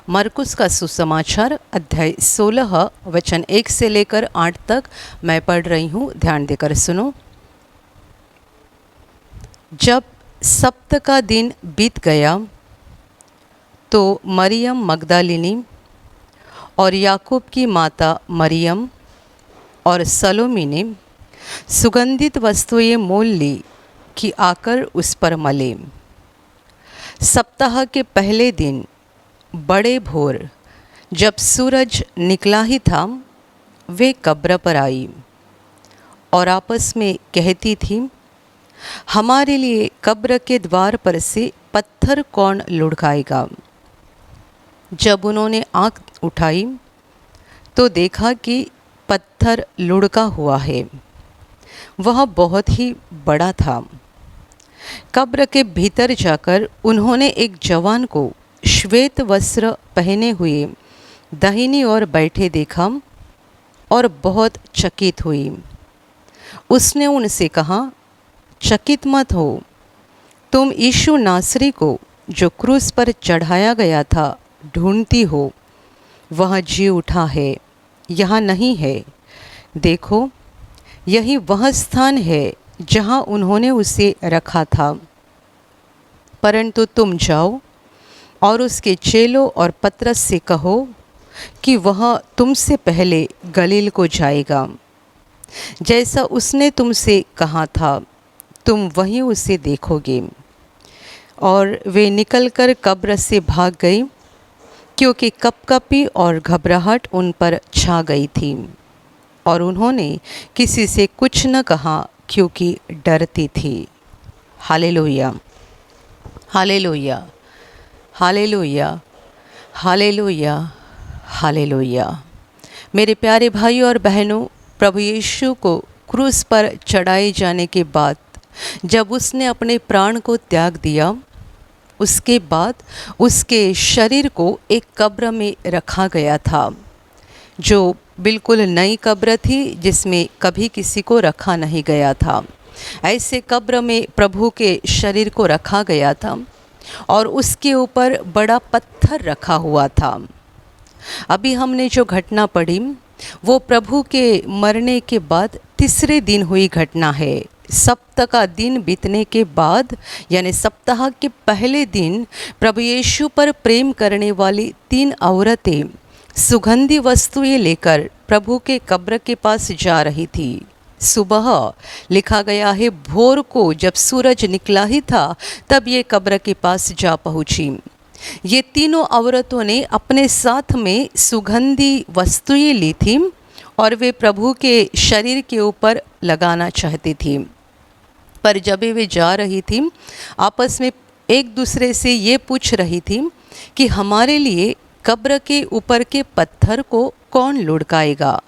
मरकुस का सुसमाचार अध्याय 16 वचन 1 से लेकर 8 तक मैं पढ़ रही हूँ। ध्यान देकर सुनो। जब सप्त का दिन बीत गया तो मरियम मगदलिनी और याकूब की माता मरियम और सलोमी ने सुगंधित वस्तुएं मोल ली कि आकर उस पर मले। सप्ताह के पहले दिन बड़े भोर जब सूरज निकला ही था, वे कब्र पर आई और आपस में कहती थी, हमारे लिए कब्र के द्वार पर से पत्थर कौन लुढ़काएगा। जब उन्होंने आँख उठाई तो देखा कि पत्थर लुढ़का हुआ है। वह बहुत ही बड़ा था। कब्र के भीतर जाकर उन्होंने एक जवान को श्वेत वस्त्र पहने हुए दाहिनी ओर बैठे देखा और बहुत चकित हुई। उसने उनसे कहा, चकित मत हो, तुम यीशु नासरी को जो क्रूस पर चढ़ाया गया था ढूंढती हो। वह जी उठा है, यहाँ नहीं है। देखो, यही वह स्थान है जहाँ उन्होंने उसे रखा था। परंतु तुम जाओ और उसके चेलों और पतरस से कहो कि वह तुमसे पहले गलील को जाएगा। जैसा उसने तुमसे कहा था, तुम वहीं उसे देखोगे। और वे निकलकर कब्र से भाग गई, क्योंकि कपकपी और घबराहट उन पर छा गई थी। और उन्होंने किसी से कुछ न कहा, क्योंकि डरती थी। Hallelujah, hallelujah, hallelujah, hallelujah, hallelujah. मेरे प्यारे भाइयों और बहनों, प्रभु यीशु को क्रूस पर चढ़ाए जाने के बाद जब उसने अपने प्राण को त्याग दिया, उसके बाद उसके शरीर को एक कब्र में रखा गया था, जो बिल्कुल नई कब्र थी, जिसमें कभी किसी को रखा नहीं गया था। ऐसे कब्र में प्रभु के शरीर को रखा गया था और उसके ऊपर बड़ा पत्थर रखा हुआ था। अभी हमने जो घटना पढ़ी वो प्रभु के मरने के बाद तीसरे दिन हुई घटना है। सप्ताह का दिन बीतने के बाद, यानी सप्ताह के पहले दिन, प्रभु यीशु पर प्रेम करने वाली 3 औरतें सुगंधी वस्तुएं लेकर प्रभु के कब्र के पास जा रही थी। सुबह लिखा गया है, भोर को जब सूरज निकला ही था तब ये कब्र के पास जा पहुंची। ये तीनों औरतों ने अपने साथ में सुगंधी वस्तुएं ली थी और वे प्रभु के शरीर के ऊपर लगाना चाहती थी। पर जब वे जा रही थी, आपस में एक दूसरे से ये पूछ रही थी कि हमारे लिए कब्र के ऊपर के पत्थर को कौन लुढ़काएगा,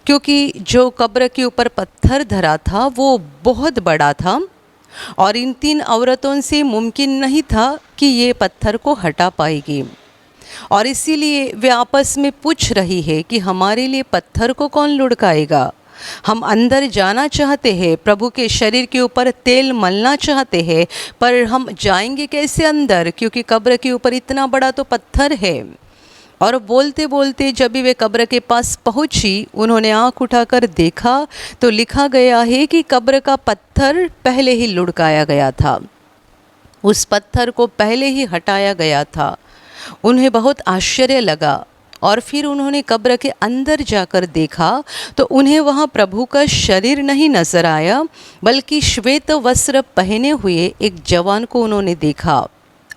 क्योंकि जो कब्र के ऊपर पत्थर धरा था वो बहुत बड़ा था और इन 3 औरतों से मुमकिन नहीं था कि ये पत्थर को हटा पाएगी। और इसीलिए वे आपस में पूछ रही है कि हमारे लिए पत्थर को कौन लुढ़काएगा। हम अंदर जाना चाहते हैं, प्रभु के शरीर के ऊपर तेल मलना चाहते हैं, पर हम जाएंगे कैसे अंदर, क्योंकि कब्र के ऊपर इतना बड़ा तो पत्थर है। और बोलते बोलते जब भी वे कब्र के पास पहुंची, उन्होंने आंख उठाकर देखा तो लिखा गया है कि कब्र का पत्थर पहले ही लुढ़काया गया था, उस पत्थर को पहले ही हटाया गया था। उन्हें बहुत आश्चर्य लगा और फिर उन्होंने कब्र के अंदर जाकर देखा तो उन्हें वहाँ प्रभु का शरीर नहीं नजर आया, बल्कि श्वेत वस्त्र पहने हुए एक जवान को उन्होंने देखा,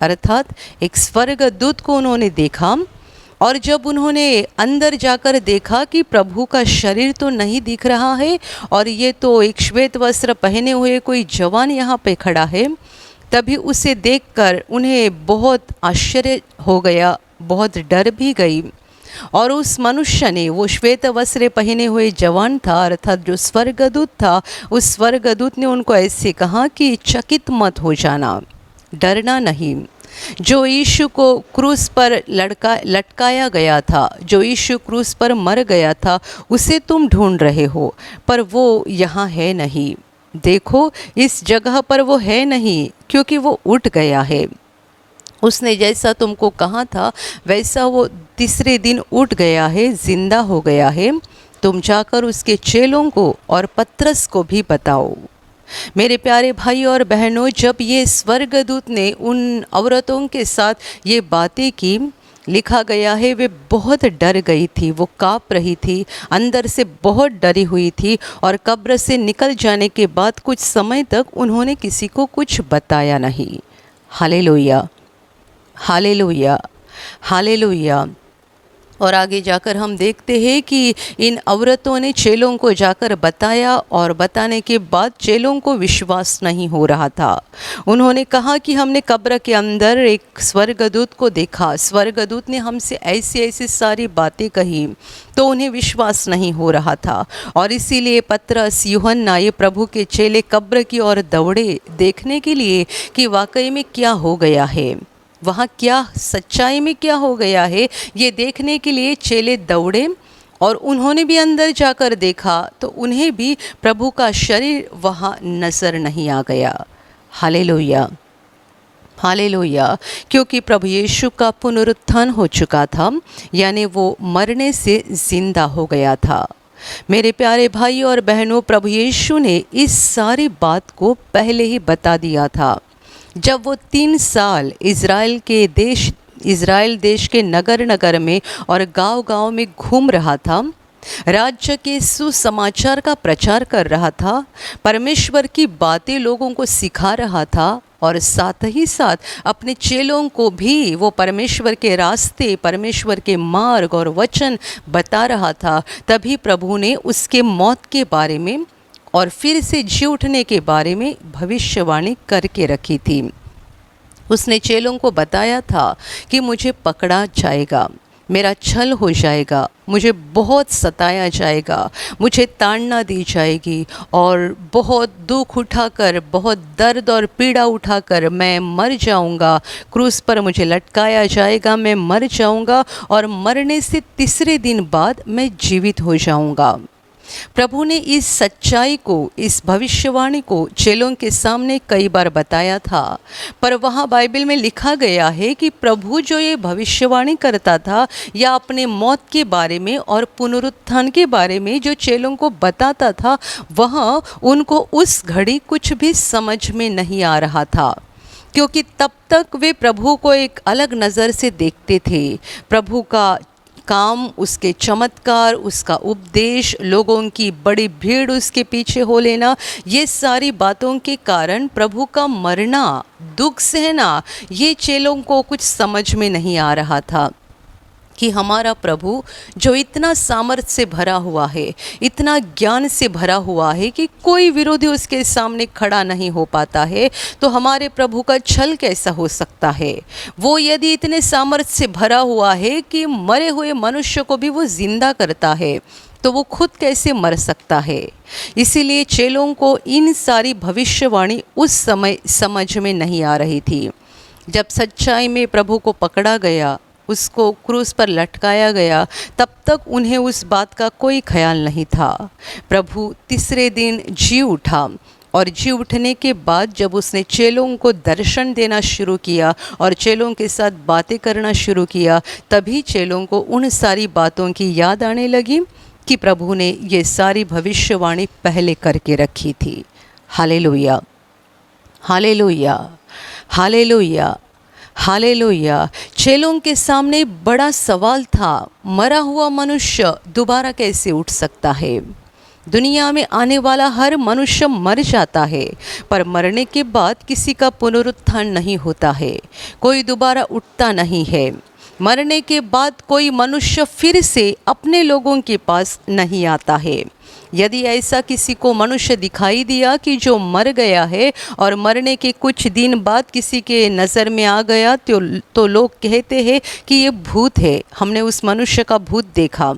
अर्थात एक स्वर्गदूत को उन्होंने देखा। और जब उन्होंने अंदर जाकर देखा कि प्रभु का शरीर तो नहीं दिख रहा है और ये तो एक श्वेत वस्त्र पहने हुए कोई जवान यहाँ पे खड़ा है, तभी उसे देखकर उन्हें बहुत आश्चर्य हो गया, बहुत डर भी गई। और उस मनुष्य ने, वो श्वेत वस्त्र पहने हुए जवान था, अर्थात जो स्वर्गदूत था, उस स्वर्गदूत ने उनको ऐसे कहा कि चकित मत हो जाना, डरना नहीं। जो यीशु को क्रूस पर लटकाया गया था, जो यीशु क्रूस पर मर गया था, उसे तुम ढूंढ रहे हो, पर वो यहाँ है नहीं। देखो, इस जगह पर वो है नहीं, क्योंकि वो उठ गया है। उसने जैसा तुमको कहा था वैसा वो तीसरे दिन उठ गया है, जिंदा हो गया है। तुम जाकर उसके चेलों को और पतरस को भी बताओ। मेरे प्यारे भाई और बहनों, जब ये स्वर्गदूत ने उन औरतों के साथ ये बातें की, लिखा गया है वे बहुत डर गई थी, वो काँप रही थी, अंदर से बहुत डरी हुई थी। और कब्र से निकल जाने के बाद कुछ समय तक उन्होंने किसी को कुछ बताया नहीं। Hallelujah, hallelujah, hallelujah. और आगे जाकर हम देखते हैं कि इन औरतों ने चेलों को जाकर बताया और बताने के बाद चेलों को विश्वास नहीं हो रहा था। उन्होंने कहा कि हमने कब्र के अंदर एक स्वर्गदूत को देखा, स्वर्गदूत ने हमसे ऐसी ऐसी सारी बातें कही, तो उन्हें विश्वास नहीं हो रहा था। और इसीलिए पतरस, यूहन्ना, ये प्रभु के चेले कब्र की ओर दौड़े देखने के लिए कि वाकई में क्या हो गया है, वहाँ क्या सच्चाई में क्या हो गया है, ये देखने के लिए चेले दौड़े। और उन्होंने भी अंदर जाकर देखा तो उन्हें भी प्रभु का शरीर वहाँ नज़र नहीं आ गया। Hallelujah, hallelujah. क्योंकि प्रभु यीशु का पुनरुत्थान हो चुका था, यानी वो मरने से ज़िंदा हो गया था। मेरे प्यारे भाई और बहनों, प्रभु यीशु ने इस सारी बात को पहले ही बता दिया था। जब वो 3 साल इज़राइल देश के नगर नगर में और गांव गांव में घूम रहा था, राज्य के सुसमाचार का प्रचार कर रहा था, परमेश्वर की बातें लोगों को सिखा रहा था और साथ ही साथ अपने चेलों को भी वो परमेश्वर के रास्ते, परमेश्वर के मार्ग और वचन बता रहा था, तभी प्रभु ने उसके मौत के बारे में और फिर से जी उठने के बारे में भविष्यवाणी करके रखी थी। उसने चेलों को बताया था कि मुझे पकड़ा जाएगा, मेरा छल हो जाएगा, मुझे बहुत सताया जाएगा, मुझे ताड़ना दी जाएगी और बहुत दुख उठाकर, बहुत दर्द और पीड़ा उठाकर मैं मर जाऊंगा, क्रूस पर मुझे लटकाया जाएगा, मैं मर जाऊंगा और मरने से तीसरे दिन बाद मैं जीवित हो जाऊंगा। प्रभु ने इस सच्चाई को, इस भविष्यवाणी को चेलों के सामने कई बार बताया था, पर वहाँ बाइबल में लिखा गया है कि प्रभु जो ये भविष्यवाणी करता था या अपने मौत के बारे में और पुनरुत्थान के बारे में जो चेलों को बताता था, वहाँ उनको उस घड़ी कुछ भी समझ में नहीं आ रहा था, क्योंकि तब तक वे प्रभु को एक अलग नज़र से देखते थे। प्रभु का काम, उसके चमत्कार, उसका उपदेश, लोगों की बड़ी भीड़ उसके पीछे हो लेना, ये सारी बातों के कारण प्रभु का मरना, दुख सहना, ये चेलों को कुछ समझ में नहीं आ रहा था कि हमारा प्रभु जो इतना सामर्थ्य से भरा हुआ है, इतना ज्ञान से भरा हुआ है कि कोई विरोधी उसके सामने खड़ा नहीं हो पाता है, तो हमारे प्रभु का छल कैसा हो सकता है। वो यदि इतने सामर्थ्य से भरा हुआ है कि मरे हुए मनुष्य को भी वो जिंदा करता है, तो वो खुद कैसे मर सकता है। इसीलिए चेलों को इन सारी भविष्यवाणी उस समय समझ में नहीं आ रही थी। जब सच्चाई में प्रभु को पकड़ा गया, उसको क्रूस पर लटकाया गया, तब तक उन्हें उस बात का कोई ख्याल नहीं था। प्रभु तीसरे दिन जी उठा और जी उठने के बाद जब उसने चेलों को दर्शन देना शुरू किया और चेलों के साथ बातें करना शुरू किया, तभी चेलों को उन सारी बातों की याद आने लगी कि प्रभु ने ये सारी भविष्यवाणी पहले करके रखी थी। Hallelujah, hallelujah, hallelujah, hallelujah. चेलों के सामने बड़ा सवाल था, मरा हुआ मनुष्य दोबारा कैसे उठ सकता है। दुनिया में आने वाला हर मनुष्य मर जाता है, पर मरने के बाद किसी का पुनरुत्थान नहीं होता है, कोई दोबारा उठता नहीं है। मरने के बाद कोई मनुष्य फिर से अपने लोगों के पास नहीं आता है। यदि ऐसा किसी को मनुष्य दिखाई दिया कि जो मर गया है और मरने के कुछ दिन बाद किसी के नज़र में आ गया, तो लोग कहते हैं कि ये भूत है, हमने उस मनुष्य का भूत देखा,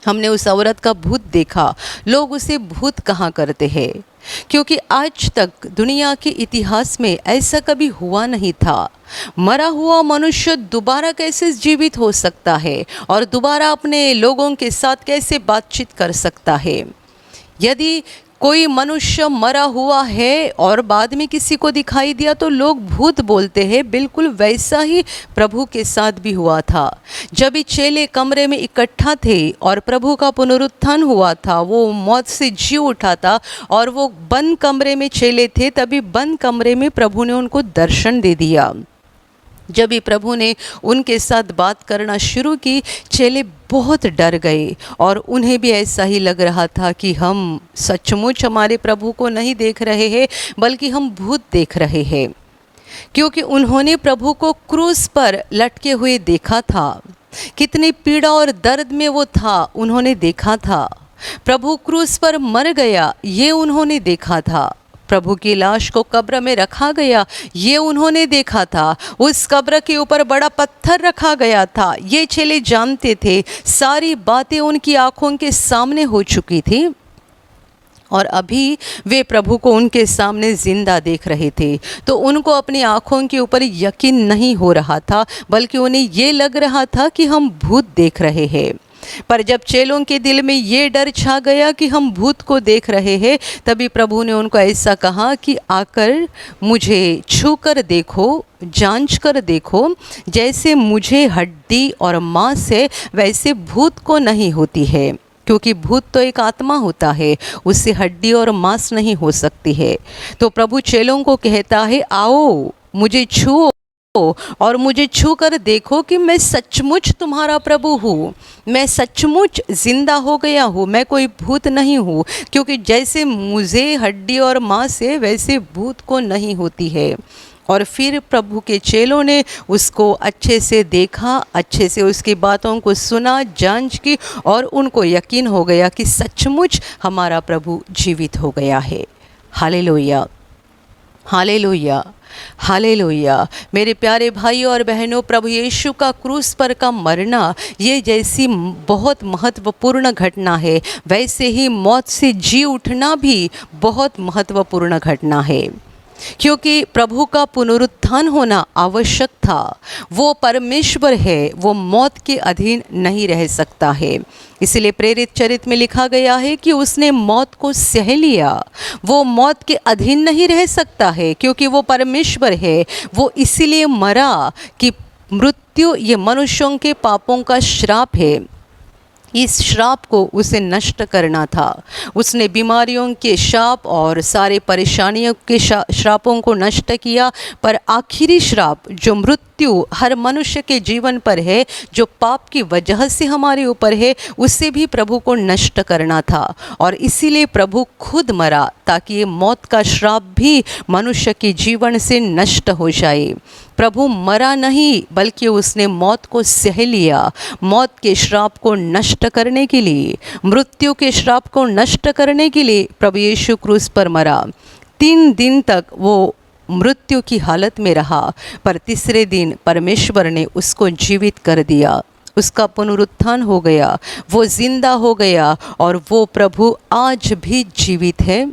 हमने उस औरत का भूत देखा। लोग उसे भूत कहा करते हैं, क्योंकि आज तक दुनिया के इतिहास में ऐसा कभी हुआ नहीं था। मरा हुआ मनुष्य दोबारा कैसे जीवित हो सकता है और दोबारा अपने लोगों के साथ कैसे बातचीत कर सकता है। यदि कोई मनुष्य मरा हुआ है और बाद में किसी को दिखाई दिया तो लोग भूत बोलते हैं, बिल्कुल वैसा ही प्रभु के साथ भी हुआ था। जब ये चेले कमरे में इकट्ठा थे और प्रभु का पुनरुत्थान हुआ था, वो मौत से जी उठा था और वो बंद कमरे में चेले थे, तभी बंद कमरे में प्रभु ने उनको दर्शन दे दिया। जब भी प्रभु ने उनके साथ बात करना शुरू की, चेले बहुत डर गए और उन्हें भी ऐसा ही लग रहा था कि हम सचमुच हमारे प्रभु को नहीं देख रहे हैं, बल्कि हम भूत देख रहे हैं, क्योंकि उन्होंने प्रभु को क्रूस पर लटके हुए देखा था। कितनी पीड़ा और दर्द में वो था, उन्होंने देखा था। प्रभु क्रूस पर मर गया, ये उन्होंने देखा था। प्रभु की लाश को कब्र में रखा गया, ये उन्होंने देखा था। उस कब्र के ऊपर बड़ा पत्थर रखा गया था, ये चेले जानते थे। सारी बातें उनकी आंखों के सामने हो चुकी थी और अभी वे प्रभु को उनके सामने जिंदा देख रहे थे। तो उनको अपनी आंखों के ऊपर यकीन नहीं हो रहा था, बल्कि उन्हें ये लग रहा था कि हम भूत देख रहे हैं। पर जब चेलों के दिल में ये डर छा गया कि हम भूत को देख रहे हैं, तभी प्रभु ने उनको ऐसा कहा कि आकर मुझे छू कर देखो, जांच कर देखो। जैसे मुझे हड्डी और मांस है, वैसे भूत को नहीं होती है, क्योंकि भूत तो एक आत्मा होता है, उससे हड्डी और मांस नहीं हो सकती है। तो प्रभु चेलों को कहता है, आओ मुझे छुओ और मुझे छू कर देखो कि मैं सचमुच तुम्हारा प्रभु हूँ, मैं सचमुच जिंदा हो गया हूँ, मैं कोई भूत नहीं हूँ। क्योंकि जैसे मुझे हड्डी और मांस है, वैसे भूत को नहीं होती है। और फिर प्रभु के चेलों ने उसको अच्छे से देखा, अच्छे से उसकी बातों को सुना, जांच की, और उनको यकीन हो गया कि सचमुच हमारा प्रभु जीवित हो गया है। Hallelujah, hallelujah, hallelujah. मेरे प्यारे भाई और बहनों, प्रभु यीशु का क्रूस पर का मरना ये जैसी बहुत महत्वपूर्ण घटना है, वैसे ही मौत से जी उठना भी बहुत महत्वपूर्ण घटना है। क्योंकि प्रभु का पुनरुत्थान होना आवश्यक था। वो परमेश्वर है, वो मौत के अधीन नहीं रह सकता है। इसलिए प्रेरित चरित्र में लिखा गया है कि उसने मौत को सह लिया। वो मौत के अधीन नहीं रह सकता है, क्योंकि वो परमेश्वर है। वो इसलिए मरा कि मृत्यु ये मनुष्यों के पापों का श्राप है, इस श्राप को उसे नष्ट करना था। उसने बीमारियों के श्राप और सारे परेशानियों के श्रापों को नष्ट किया, पर आखिरी श्राप जो मृत्यु हर मनुष्य के जीवन पर है, जो पाप की वजह से हमारे ऊपर है, उसे भी प्रभु को नष्ट करना था। और इसीलिए प्रभु खुद मरा, ताकि ये मौत का श्राप भी मनुष्य के जीवन से नष्ट हो जाए। प्रभु मरा नहीं, बल्कि उसने मौत को सह लिया। मौत के श्राप को नष्ट करने के लिए, मृत्यु के श्राप को नष्ट करने के लिए प्रभु यीशु क्रूस पर मरा। 3 दिन तक वो मृत्यु की हालत में रहा, पर तीसरे दिन परमेश्वर ने उसको जीवित कर दिया। उसका पुनरुत्थान हो गया, वो जिंदा हो गया, और वो प्रभु आज भी जीवित है।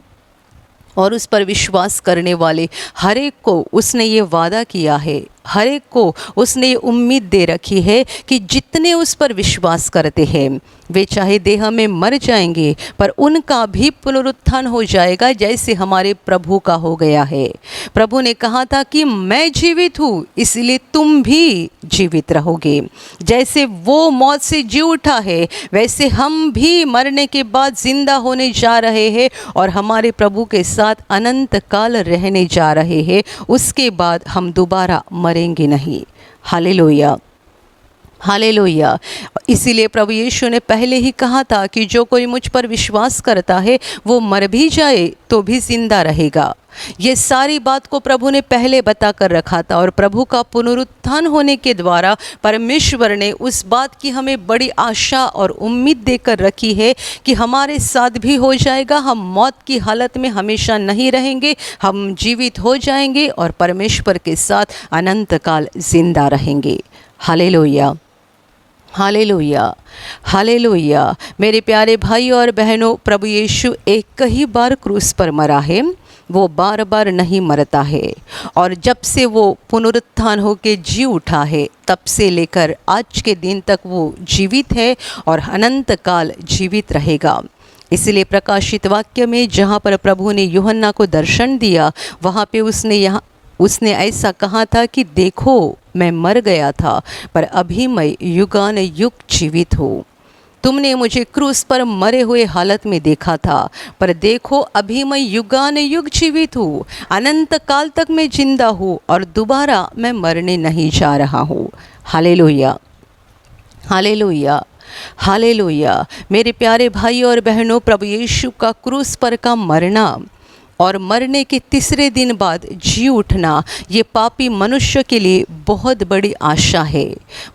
और उस पर विश्वास करने वाले हर एक को उसने ये वादा किया है, हर एक को उसने ये उम्मीद दे रखी है कि जितने उस पर विश्वास करते हैं, वे चाहे देह में मर जाएंगे, पर उनका भी पुनरुत्थान हो जाएगा, जैसे हमारे प्रभु का हो गया है। प्रभु ने कहा था कि मैं जीवित हूँ, इसलिए तुम भी जीवित रहोगे। जैसे वो मौत से जी उठा है, वैसे हम भी मरने के बाद जिंदा होने जा रहे हैं और हमारे प्रभु के साथ अनंत काल रहने जा रहे हैं। उसके बाद हम दोबारा मरेंगे नहीं। Hallelujah, hallelujah. इसीलिए प्रभु यीशु ने पहले ही कहा था कि जो कोई मुझ पर विश्वास करता है, वो मर भी जाए तो भी जिंदा रहेगा। ये सारी बात को प्रभु ने पहले बता कर रखा था, और प्रभु का पुनरुत्थान होने के द्वारा परमेश्वर ने उस बात की हमें बड़ी आशा और उम्मीद देकर रखी है कि हमारे साथ भी हो जाएगा। हम मौत की हालत में हमेशा नहीं रहेंगे, हम जीवित हो जाएंगे और परमेश्वर के साथ अनंत काल जिंदा रहेंगे। Hallelujah, hallelujah, hallelujah. मेरे प्यारे भाई और बहनों, प्रभु यीशु एक ही बार क्रूस पर मरा है, वो बार बार नहीं मरता है। और जब से वो पुनरुत्थान होकर जी उठा है, तब से लेकर आज के दिन तक वो जीवित है और अनंत काल जीवित रहेगा। इसलिए प्रकाशित वाक्य में जहाँ पर प्रभु ने यूहन्ना को दर्शन दिया, वहाँ पे उसने ऐसा कहा था कि देखो मैं मर गया था, पर अभी मैं युगान युग जीवित हूँ। तुमने मुझे क्रूस पर मरे हुए हालत में देखा था, पर देखो अभी मैं युगान युग जीवित हूँ, अनंत काल तक मैं जिंदा हूँ और दोबारा मैं मरने नहीं जा रहा हूँ। Hallelujah, hallelujah, hallelujah. मेरे प्यारे भाई और बहनों, प्रभु यीशु का क्रूस पर का मरना और मरने के तीसरे दिन बाद जी उठना, ये पापी मनुष्य के लिए बहुत बड़ी आशा है,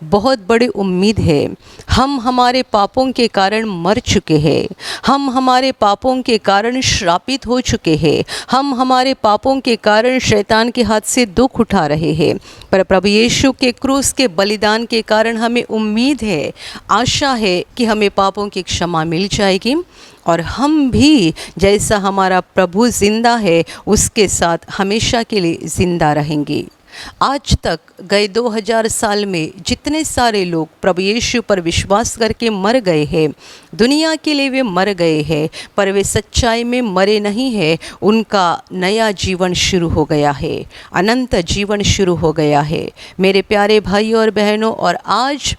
बहुत बड़ी उम्मीद है। हम हमारे पापों के कारण मर चुके हैं, हम हमारे पापों के कारण श्रापित हो चुके हैं, हम हमारे पापों के कारण शैतान के हाथ से दुख उठा रहे हैं। पर प्रभु यीशु के क्रूस के बलिदान के कारण हमें उम्मीद है, आशा है कि हमें पापों की क्षमा मिल जाएगी और हम भी जैसा हमारा प्रभु ज़िंदा है उसके साथ हमेशा के लिए ज़िंदा रहेंगे। आज तक गए 2000 साल में जितने सारे लोग प्रभु यीशु पर विश्वास करके मर गए हैं, दुनिया के लिए वे मर गए हैं, पर वे सच्चाई में मरे नहीं हैं। उनका नया जीवन शुरू हो गया है, अनंत जीवन शुरू हो गया है मेरे प्यारे भाई और बहनों। और आज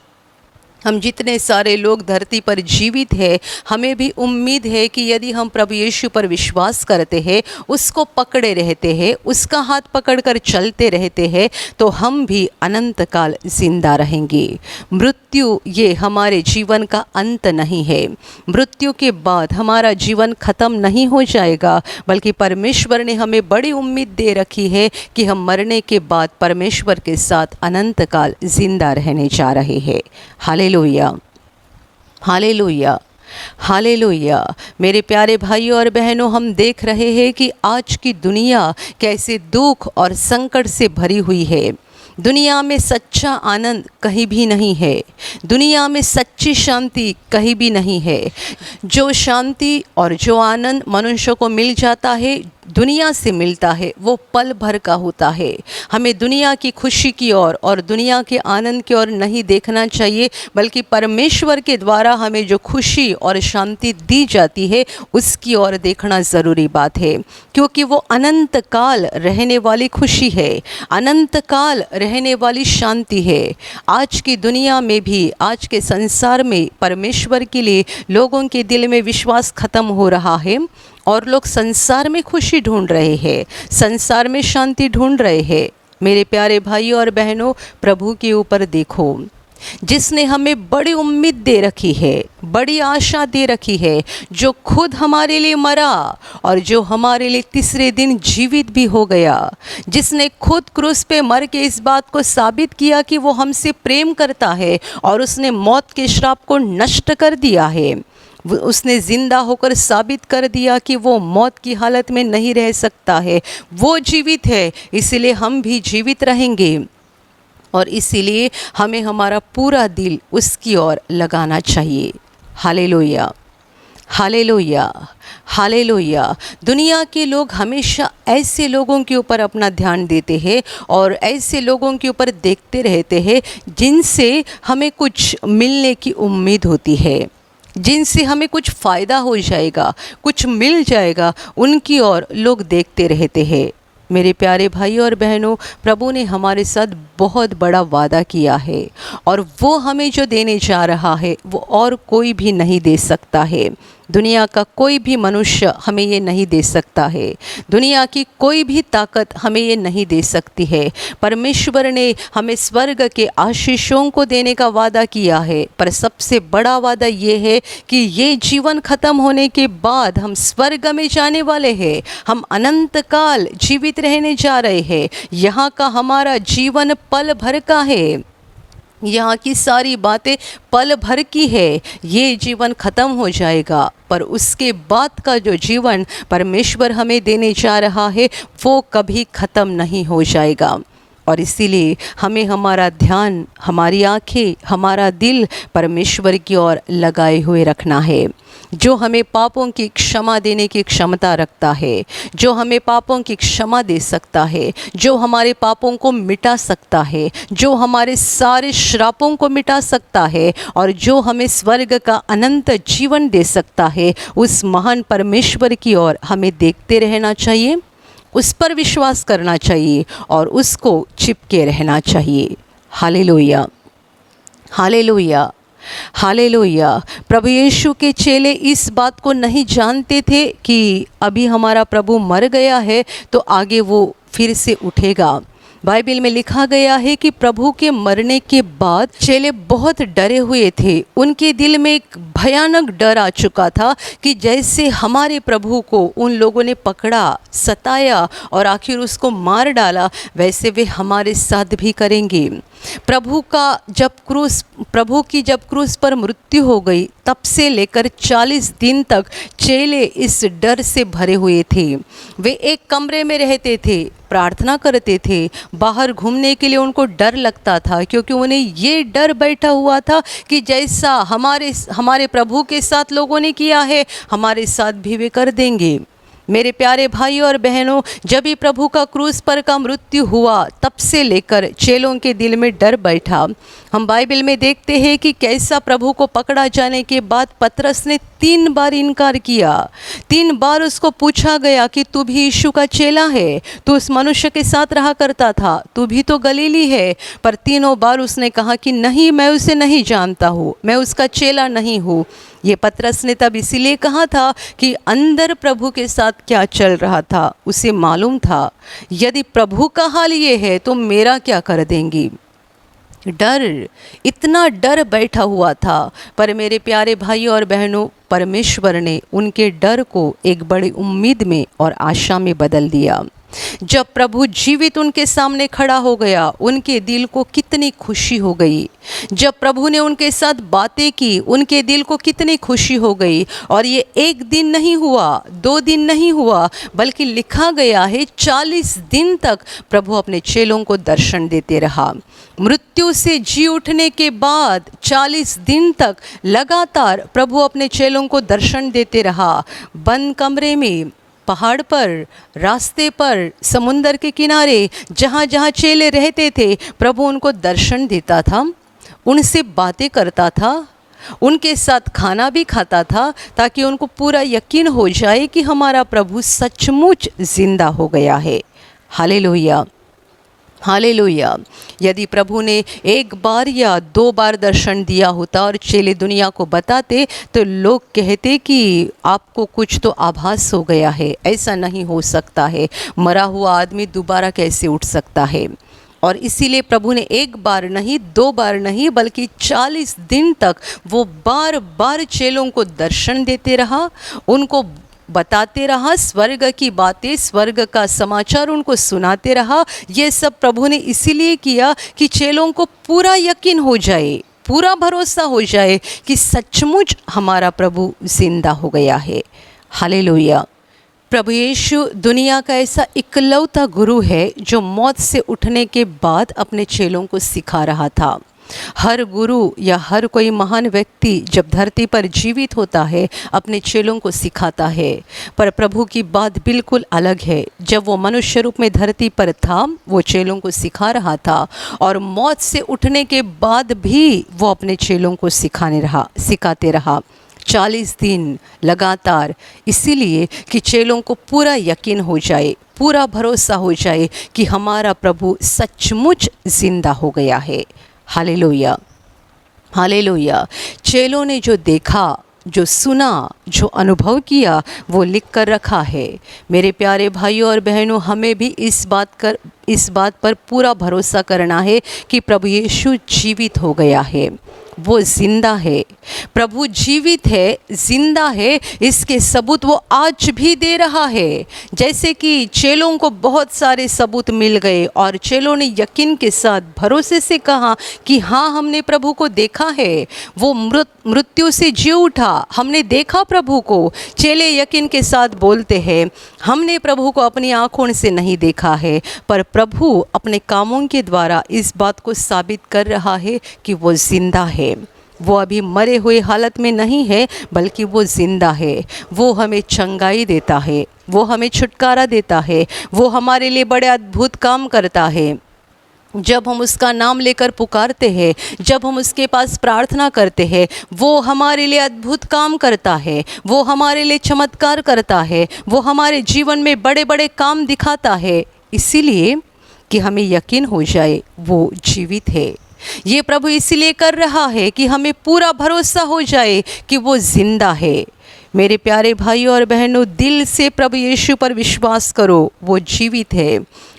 हम जितने सारे लोग धरती पर जीवित हैं, हमें भी उम्मीद है कि यदि हम प्रभु यीशु पर विश्वास करते हैं, उसको पकड़े रहते हैं, उसका हाथ पकड़कर चलते रहते हैं, तो हम भी अनंत काल जिंदा रहेंगे। मृत्यु ये हमारे जीवन का अंत नहीं है। मृत्यु के बाद हमारा जीवन खत्म नहीं हो जाएगा, बल्कि परमेश्वर ने हमें बड़ी उम्मीद दे रखी है कि हम मरने के बाद परमेश्वर के साथ अनंत काल जिंदा रहने जा रहे हैं। Hallelujah, hallelujah, hallelujah. मेरे प्यारे भाइयों और बहनों, हम देख रहे हैं कि आज की दुनिया कैसे दुख और संकट से भरी हुई है। दुनिया में सच्चा आनंद कहीं भी नहीं है, दुनिया में सच्ची शांति कहीं भी नहीं है। जो शांति और जो आनंद मनुष्य को मिल जाता है, दुनिया से मिलता है, वो पल भर का होता है। हमें दुनिया की खुशी की ओर और दुनिया के आनंद की ओर नहीं देखना चाहिए, बल्कि परमेश्वर के द्वारा हमें जो खुशी और शांति दी जाती है उसकी ओर देखना ज़रूरी बात है, क्योंकि वो अनंत काल रहने वाली खुशी है, अनंत काल रहने वाली शांति है। आज की दुनिया में भी, आज के संसार में परमेश्वर के लिए लोगों के दिल में विश्वास खत्म हो रहा है और लोग संसार में खुशी ढूंढ रहे हैं, संसार में शांति ढूंढ रहे हैं। मेरे प्यारे भाइयों और बहनों, प्रभु के ऊपर देखो, जिसने हमें बड़ी उम्मीद दे रखी है, बड़ी आशा दे रखी है, जो खुद हमारे लिए मरा और जो हमारे लिए तीसरे दिन जीवित भी हो गया, जिसने खुद क्रूस पे मर के इस बात को साबित किया कि वो हमसे प्रेम करता है और उसने मौत के श्राप को नष्ट कर दिया है। उसने ज़िंदा होकर साबित कर दिया कि वो मौत की हालत में नहीं रह सकता है, वो जीवित है, इसलिए हम भी जीवित रहेंगे। और इसीलिए हमें हमारा पूरा दिल उसकी ओर लगाना चाहिए। Hallelujah, hallelujah, hallelujah. दुनिया के लोग हमेशा ऐसे लोगों के ऊपर अपना ध्यान देते हैं और ऐसे लोगों के ऊपर देखते रहते हैं जिनसे हमें कुछ मिलने की उम्मीद होती है, जिनसे हमें कुछ फ़ायदा हो जाएगा, कुछ मिल जाएगा, उनकी ओर लोग देखते रहते हैं। मेरे प्यारे भाई और बहनों, प्रभु ने हमारे साथ बहुत बड़ा वादा किया है और वो हमें जो देने जा रहा है वो और कोई भी नहीं दे सकता है। दुनिया का कोई भी मनुष्य हमें ये नहीं दे सकता है, दुनिया की कोई भी ताकत हमें ये नहीं दे सकती है। परमेश्वर ने हमें स्वर्ग के आशीषों को देने का वादा किया है, पर सबसे बड़ा वादा ये है कि ये जीवन खत्म होने के बाद हम स्वर्ग में जाने वाले हैं, हम अनंत काल जीवित रहने जा रहे हैं। यहाँ का हमारा जीवन पल भर का है, यहाँ की सारी बातें पल भर की है, ये जीवन खत्म हो जाएगा, पर उसके बाद का जो जीवन परमेश्वर हमें देने जा रहा है वो कभी ख़त्म नहीं हो जाएगा। और इसीलिए हमें हमारा ध्यान, हमारी आंखें, हमारा दिल परमेश्वर की ओर लगाए हुए रखना है, जो हमें पापों की क्षमा देने की क्षमता रखता है, जो हमें पापों की क्षमा दे सकता है, जो हमारे पापों को मिटा सकता है, जो हमारे सारे श्रापों को मिटा सकता है और जो हमें स्वर्ग का अनंत जीवन दे सकता है। उस महान परमेश्वर की ओर हमें देखते रहना चाहिए, उस पर विश्वास करना चाहिए और उसको चिपके रहना चाहिए। Hallelujah, hallelujah, hallelujah. प्रभु यीशु के चेले इस बात को नहीं जानते थे कि अभी हमारा प्रभु मर गया है तो आगे वो फिर से उठेगा। बाइबल में लिखा गया है कि प्रभु के मरने के बाद चेले बहुत डरे हुए थे। उनके दिल में एक भयानक डर आ चुका था कि जैसे हमारे प्रभु को उन लोगों ने पकड़ा, सताया और आखिर उसको मार डाला, वैसे वे हमारे साथ भी करेंगे। प्रभु की जब क्रूस पर मृत्यु हो गई, तब से लेकर 40 दिन तक चेले इस डर से भरे हुए थे। वे एक कमरे में रहते थे, प्रार्थना करते थे। बाहर घूमने के लिए उनको डर लगता था, क्योंकि उन्हें ये डर बैठा हुआ था कि जैसा हमारे प्रभु के साथ लोगों ने किया है, हमारे साथ भी वे कर देंगे। मेरे प्यारे भाई और बहनों, जब भी प्रभु का क्रूस पर का मृत्यु हुआ, तब से लेकर चेलों के दिल में डर बैठा। हम बाइबल में देखते हैं कि कैसा प्रभु को पकड़ा जाने के बाद पतरस ने 3 बार इनकार किया। 3 बार उसको पूछा गया कि तू भी यीशु का चेला है, तू उस मनुष्य के साथ रहा करता था, तू भी तो गलीली है। पर तीनों बार उसने कहा कि नहीं, मैं उसे नहीं जानता हूँ, मैं उसका चेला नहीं हूँ। ये पतरस ने तब इसीलिए कहा था कि अंदर प्रभु के साथ क्या चल रहा था उसे मालूम था। यदि प्रभु का हाल ये है तो मेरा क्या कर देंगी। डर, इतना डर बैठा हुआ था। पर मेरे प्यारे भाई और बहनों, परमेश्वर ने उनके डर को एक बड़ी उम्मीद में और आशा में बदल दिया। जब प्रभु जीवित उनके सामने खड़ा हो गया, उनके दिल को कितनी खुशी हो गई। जब प्रभु ने उनके साथ बातें की, उनके दिल को कितनी खुशी हो गई। और ये 1 दिन नहीं हुआ, 2 दिन नहीं हुआ, बल्कि लिखा गया है 40 दिन तक प्रभु अपने चेलों को दर्शन देते रहा। मृत्यु से जी उठने के बाद 40 दिन तक लगातार प्रभु अपने चेलों को दर्शन देते रहा। बंद कमरे में, पहाड़ पर, रास्ते पर, समुंदर के किनारे, जहाँ जहाँ चेले रहते थे, प्रभु उनको दर्शन देता था, उनसे बातें करता था, उनके साथ खाना भी खाता था, ताकि उनको पूरा यकीन हो जाए कि हमारा प्रभु सचमुच जिंदा हो गया है। Hallelujah, hallelujah. यदि प्रभु ने 1 बार या 2 बार दर्शन दिया होता और चेले दुनिया को बताते, तो लोग कहते कि आपको कुछ तो आभास हो गया है, ऐसा नहीं हो सकता है, मरा हुआ आदमी दोबारा कैसे उठ सकता है। और इसीलिए प्रभु ने 1 बार नहीं, 2 बार नहीं, बल्कि 40 दिन तक वो बार बार चेलों को दर्शन देते रहा, उनको बताते रहा, स्वर्ग की बातें, स्वर्ग का समाचार उनको सुनाते रहा। ये सब प्रभु ने इसीलिए किया कि चेलों को पूरा यकीन हो जाए, पूरा भरोसा हो जाए कि सचमुच हमारा प्रभु जिंदा हो गया है। हालेलुया। प्रभु यीशु दुनिया का ऐसा इकलौता गुरु है जो मौत से उठने के बाद अपने चेलों को सिखा रहा था। हर गुरु या हर कोई महान व्यक्ति जब धरती पर जीवित होता है, अपने चेलों को सिखाता है। पर प्रभु की बात बिल्कुल अलग है। जब वो मनुष्य रूप में धरती पर था, वो चेलों को सिखा रहा था, और मौत से उठने के बाद भी वो अपने चेलों को सिखाते रहा 40 दिन लगातार, इसीलिए कि चेलों को पूरा यकीन हो जाए, पूरा भरोसा हो जाए कि हमारा प्रभु सचमुच जिंदा हो गया है। Hallelujah, hallelujah. चेलों ने जो देखा, जो सुना, जो अनुभव किया, वो लिख कर रखा है। मेरे प्यारे भाइयों और बहनों, हमें भी इस बात पर पूरा भरोसा करना है कि प्रभु यीशु जीवित हो गया है, वो जिंदा है। प्रभु जीवित है, जिंदा है, इसके सबूत वो आज भी दे रहा है। जैसे कि चेलों को बहुत सारे सबूत मिल गए और चेलों ने यकीन के साथ भरोसे से कहा कि हाँ, हमने प्रभु को देखा है, वो मृत्यु से जी उठा, हमने देखा प्रभु को। चेले यकीन के साथ बोलते हैं, हमने प्रभु को अपनी आँखों से नहीं देखा है, पर प्रभु अपने कामों के द्वारा इस बात को साबित कर रहा है कि वो ज़िंदा है। वो अभी मरे हुए हालत में नहीं है, बल्कि वो ज़िंदा है। वो हमें चंगाई देता है, वो हमें छुटकारा देता है, वो हमारे लिए बड़े अद्भुत काम करता है। जब हम उसका नाम लेकर पुकारते हैं, जब हम उसके पास प्रार्थना करते हैं, वो हमारे लिए अद्भुत काम करता है, वो हमारे लिए चमत्कार करता है, वो हमारे जीवन में बड़े बड़े काम दिखाता है, इसीलिए कि हमें यकीन हो जाए वो जीवित है। ये प्रभु इसीलिए कर रहा है कि हमें पूरा भरोसा हो जाए कि वो ज़िंदा है। मेरे प्यारे भाइयों और बहनों, दिल से प्रभु यीशु पर विश्वास करो, वो जीवित है,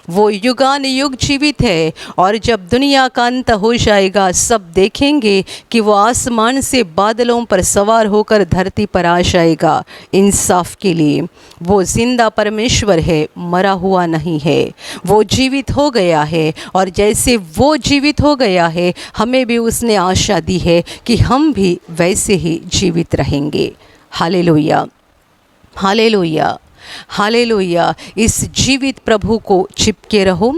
वो युगान युग जीवित है। और जब दुनिया का अंत हो जाएगा, सब देखेंगे कि वो आसमान से बादलों पर सवार होकर धरती पर आ जाएगा इंसाफ के लिए। वो जिंदा परमेश्वर है, मरा हुआ नहीं है, वो जीवित हो गया है। और जैसे वो जीवित हो गया है, हमें भी उसने आशा दी है कि हम भी वैसे ही जीवित रहेंगे। Hallelujah, hallelujah, hallelujah. इस जीवित प्रभु को चिपके रहो,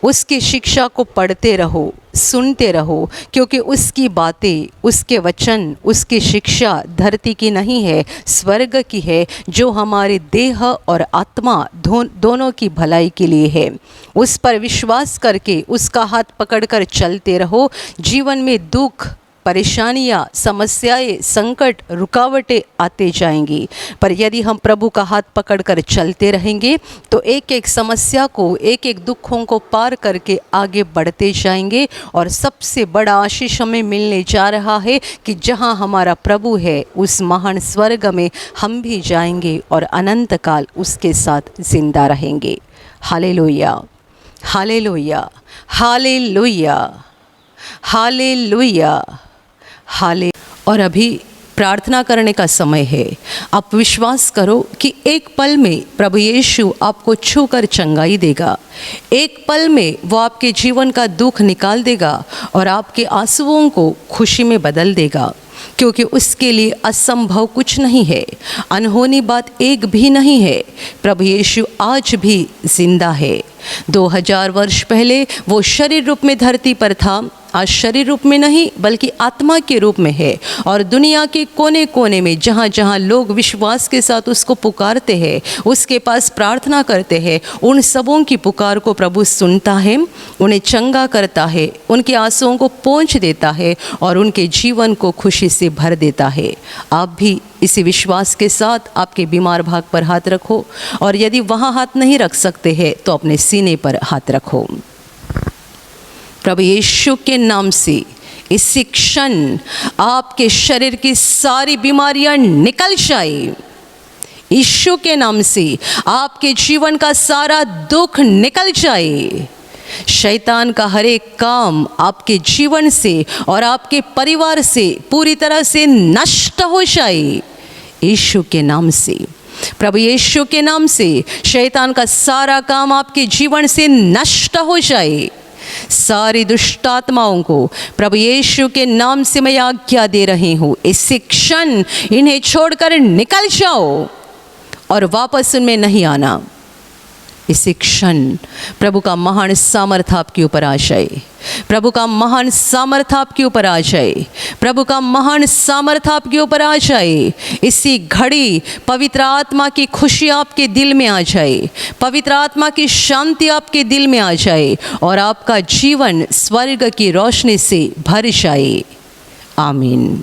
उसकी शिक्षा को पढ़ते रहो, सुनते रहो, क्योंकि उसकी बातें, उसके वचन, उसकी शिक्षा धरती की नहीं है, स्वर्ग की है, जो हमारे देह और आत्मा दोनों की भलाई के लिए है। उस पर विश्वास करके उसका हाथ पकड़कर चलते रहो। जीवन में दुख, परेशानियाँ, समस्याएं, संकट, रुकावटें आते जाएंगी, पर यदि हम प्रभु का हाथ पकड़कर चलते रहेंगे तो एक एक समस्या को, एक एक दुखों को पार करके आगे बढ़ते जाएंगे। और सबसे बड़ा आशीष हमें मिलने जा रहा है कि जहाँ हमारा प्रभु है, उस महान स्वर्ग में हम भी जाएंगे और अनंत काल उसके साथ जिंदा रहेंगे। हालेलुया, हालेलुया, हालेलुया, हालेलुया, हाले। और अभी प्रार्थना करने का समय है। आप विश्वास करो कि एक पल में प्रभु यीशु आपको छूकर चंगाई देगा। एक पल में वो आपके जीवन का दुख निकाल देगा और आपके आंसुओं को खुशी में बदल देगा, क्योंकि उसके लिए असंभव कुछ नहीं है, अनहोनी बात एक भी नहीं है। प्रभु यीशु आज भी जिंदा है। 2000 वर्ष पहले वो शरीर रूप में धरती पर था, आज शरीर रूप में नहीं बल्कि आत्मा के रूप में है। और दुनिया के कोने कोने में जहाँ जहाँ लोग विश्वास के साथ उसको पुकारते हैं, उसके पास प्रार्थना करते हैं, उन सबों की पुकार को प्रभु सुनता है, उन्हें चंगा करता है, उनके आंसुओं को पोंछ देता है और उनके जीवन को खुशी से भर देता है। आप भी इसी विश्वास के साथ आपके बीमार भाग पर हाथ रखो, और यदि वहाँ हाथ नहीं रख सकते हैं तो अपने सीने पर हाथ रखो। प्रभु यीशु के नाम से इसी क्षण आपके शरीर की सारी बीमारियां निकल जाए। यीशु के नाम से आपके जीवन का सारा दुख निकल जाए। शैतान का हर एक काम आपके जीवन से और आपके परिवार से पूरी तरह से नष्ट हो जाए। यीशु के नाम से, प्रभु यीशु के नाम से शैतान का सारा काम आपके जीवन से नष्ट हो जाए। सारी दुष्ट आत्माओं को प्रभु यीशु के नाम से मैं आज्ञा दे रही हूँ, इसी क्षण इन्हें छोड़कर निकल जाओ और वापस उनमें नहीं आना। इसी क्षण प्रभु का महान सामर्थ आपके ऊपर आ जाए, प्रभु का महान सामर्थ आपके ऊपर आ जाए, प्रभु का महान सामर्थ आपके ऊपर आ जाए। इसी घड़ी पवित्र आत्मा की खुशी आपके दिल में आ जाए, पवित्र आत्मा की शांति आपके दिल में आ जाए और आपका जीवन स्वर्ग की रोशनी से भर जाए। आमीन।